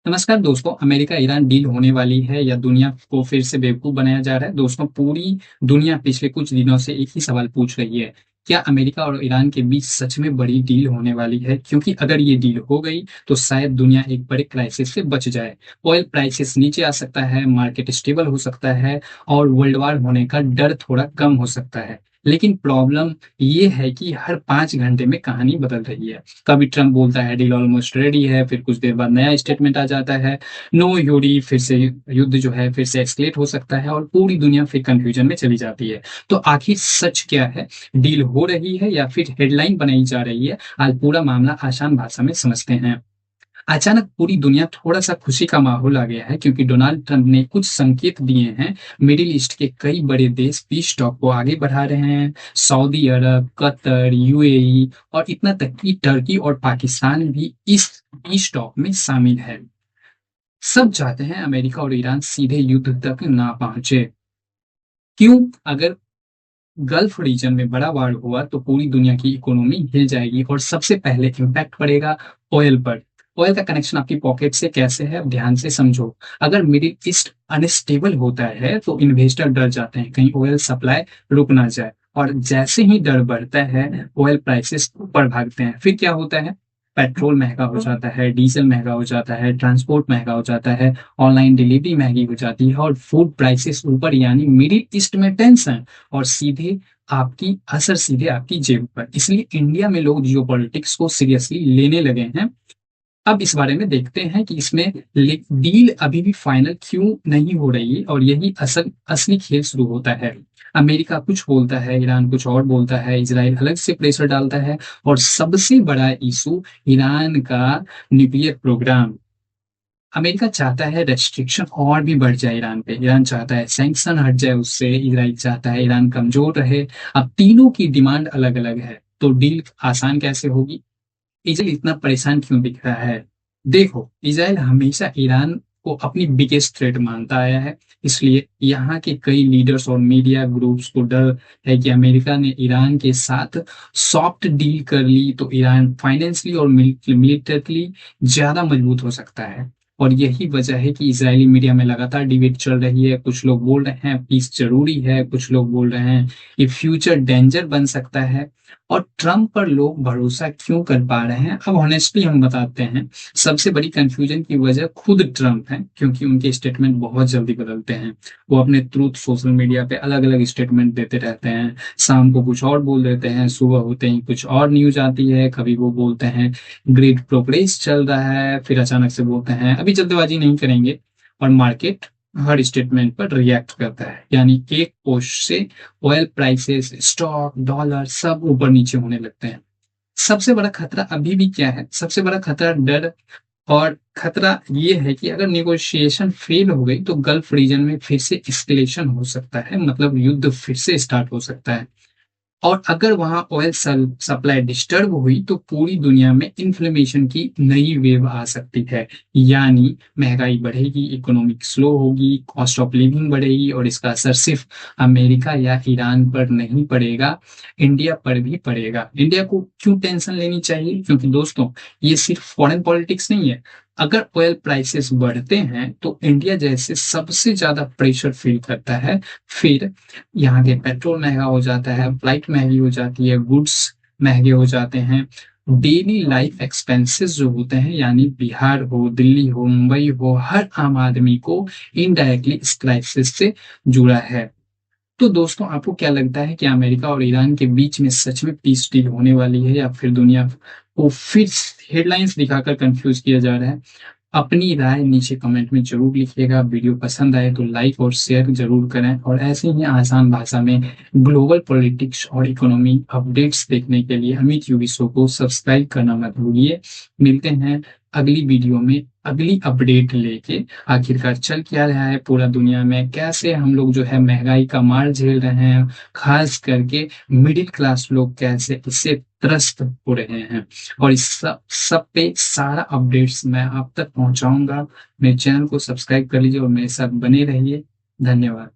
नमस्कार दोस्तों, America Iran deal होने वाली है या दुनिया को फिर से बेवकूफ बनाया जा रहा है? दोस्तों, पूरी दुनिया पिछले कुछ दिनों से एक ही सवाल पूछ रही है, क्या अमेरिका और ईरान के बीच सच में बड़ी डील होने वाली है? क्योंकि अगर ये डील हो गई तो शायद दुनिया एक बड़े क्राइसिस से बच जाए। ऑयल प्राइसेस नीचे आ सकता है, मार्केट स्टेबल हो सकता है और वर्ल्ड वार होने का डर थोड़ा कम हो सकता है। लेकिन प्रॉब्लम ये है कि हर 5 घंटे में कहानी बदल रही है। कभी ट्रम्प बोलता है डील ऑलमोस्ट रेडी है, फिर कुछ देर बाद नया स्टेटमेंट आ जाता है, नो यूरी, फिर से युद्ध जो है फिर से एस्केलेट हो सकता है और पूरी दुनिया फिर कंफ्यूजन में चली जाती है। तो आखिर सच क्या है? डील हो रही है या फिर हेडलाइन बनाई जा रही है? आज पूरा मामला आसान भाषा में समझते हैं। अचानक पूरी दुनिया थोड़ा-सा खुशी का माहौल आ गया है क्योंकि डोनाल्ड ट्रंप ने कुछ संकेत दिए हैं। मिडिल ईस्ट के कई बड़े देश पीस टॉक को आगे बढ़ा रहे हैं। सऊदी अरब, कतर, यूएई और इतना तक कि टर्की और पाकिस्तान भी इस पीस टॉक में शामिल है। सब चाहते हैं अमेरिका और ईरान सीधे युद्ध तक ना पहुंचे। क्यों? अगर गल्फ रीजन में बड़ा वार हुआ तो पूरी दुनिया की इकोनॉमी हिल जाएगी और सबसे पहले इम्पैक्ट पड़ेगा ऑयल पर। ऑयल का कनेक्शन आपकी पॉकेट से कैसे है, अब ध्यान से समझो। अगर मिडिल ईस्ट अनस्टेबल होता है तो इन्वेस्टर डर जाते हैं कहीं ऑयल सप्लाई रुक ना जाए, और जैसे ही डर बढ़ता है ऑयल प्राइसेस ऊपर भागते हैं। फिर क्या होता है? पेट्रोल महंगा हो जाता है, डीजल महंगा हो जाता है, ट्रांसपोर्ट महंगा हो जाता है, ऑनलाइन डिलीवरी महंगी हो जाती है और फूड प्राइसेस ऊपर, यानी मिडिल ईस्ट में टेंशन और सीधे आपकी जेब पर। इसलिए इंडिया में लोग जियोपॉलिटिक्स को सीरियसली लेने लगे हैं। अब इस बारे में देखते हैं कि इसमें डील अभी भी फाइनल क्यों नहीं हो रही और यही असली खेल शुरू होता है। अमेरिका कुछ बोलता है, ईरान कुछ और बोलता है, इजराइल अलग से प्रेशर डालता है और सबसे बड़ा इशू ईरान का न्यूक्लियर प्रोग्राम। अमेरिका चाहता है रेस्ट्रिक्शन और भी बढ़ जाए ईरान पे, ईरान चाहता है सैंक्शन हट जाए उससे, इजराइल चाहता है ईरान कमजोर रहे। अब तीनों की डिमांड अलग अलग है, तो डील आसान कैसे होगी? इजराइल इतना परेशान क्यों दिख रहा है? देखो, इजराइल हमेशा ईरान को अपनी बिगेस्ट थ्रेट मानता आया है। इसलिए यहाँ के कई लीडर्स और मीडिया ग्रुप्स को डर है कि अमेरिका ने ईरान के साथ सॉफ्ट डील कर ली तो ईरान फाइनेंशियली और मिलिटरली ज्यादा मजबूत हो सकता है। और यही वजह है कि इजरायली मीडिया में लगातार डिबेट चल रही है। कुछ लोग बोल रहे हैं पीस जरूरी है, कुछ लोग बोल रहे हैं ये फ्यूचर डेंजर बन सकता है। और ट्रम्प पर लोग भरोसा क्यों कर पा रहे हैं? अब ऑनेस्टली हम बताते हैं, सबसे बड़ी कंफ्यूजन की वजह खुद ट्रम्प है, क्योंकि उनके स्टेटमेंट बहुत जल्दी बदलते हैं। वो अपने ट्रूथ सोशल मीडिया पे अलग अलग स्टेटमेंट देते रहते हैं। शाम को कुछ और बोल देते हैं, सुबह होते ही कुछ और न्यूज आती है। कभी वो बोलते हैं ग्रेट प्रोग्रेस चल रहा है, फिर अचानक से बोलते हैं अभी जल्दबाजी नहीं करेंगे, और मार्केट हर स्टेटमेंट पर रिएक्ट करता है। यानी एक पोस्ट से ऑयल प्राइसेस, स्टॉक, डॉलर सब ऊपर नीचे होने लगते हैं। सबसे बड़ा खतरा अभी भी क्या है? सबसे बड़ा खतरा डर, और खतरा ये है कि अगर नेगोशिएशन फेल हो गई तो गल्फ रीजन में फिर से एस्केलेशन हो सकता है, मतलब युद्ध फिर से स्टार्ट हो सकता है। और अगर वहां ऑयल सप्लाई डिस्टर्ब हुई तो पूरी दुनिया में इन्फ्लेमेशन की नई वेव आ सकती है। यानी महंगाई बढ़ेगी, इकोनॉमिक स्लो होगी, कॉस्ट ऑफ लिविंग बढ़ेगी और इसका असर सिर्फ अमेरिका या ईरान पर नहीं पड़ेगा, इंडिया पर भी पड़ेगा। इंडिया को क्यों टेंशन लेनी चाहिए? क्योंकि दोस्तों, ये सिर्फ फॉरेन पॉलिटिक्स नहीं है। अगर ऑयल प्राइसेस बढ़ते हैं तो इंडिया जैसे सबसे ज्यादा प्रेशर फील करता है। फिर यहाँ के पेट्रोल महंगा हो जाता है, फ्लाइट महंगी हो जाती है, गुड्स महंगे हो जाते हैं। डेली लाइफ एक्सपेंसेस जो होते हैं, यानी बिहार हो, दिल्ली हो, मुंबई हो, हर आम आदमी को इनडायरेक्टली इस क्राइसिस से जुड़ा है। तो दोस्तों, आपको क्या लगता है कि अमेरिका और ईरान के बीच में सच में पीस डील होने वाली है या फिर दुनिया को फिर हेडलाइंस दिखाकर कंफ्यूज किया जा रहा है? अपनी राय नीचे कमेंट में जरूर लिखिएगा। वीडियो पसंद आए तो लाइक और शेयर जरूर करें, और ऐसे ही आसान भाषा में ग्लोबल पॉलिटिक्स और इकोनॉमी अपडेट्स देखने के लिए अमित यूवी शो को सब्सक्राइब करना मत भूलिए। मिलते हैं अगली वीडियो में अगली अपडेट लेके। आखिरकार चल क्या रहा है पूरा दुनिया में, कैसे हम लोग जो है महंगाई का मार झेल रहे हैं, खास करके मिडिल क्लास लोग कैसे इससे त्रस्त हो रहे हैं, और इस सब पे सारा अपडेट्स मैं आप तक पहुंचाऊंगा। मेरे चैनल को सब्सक्राइब कर लीजिए और मेरे साथ बने रहिए। धन्यवाद।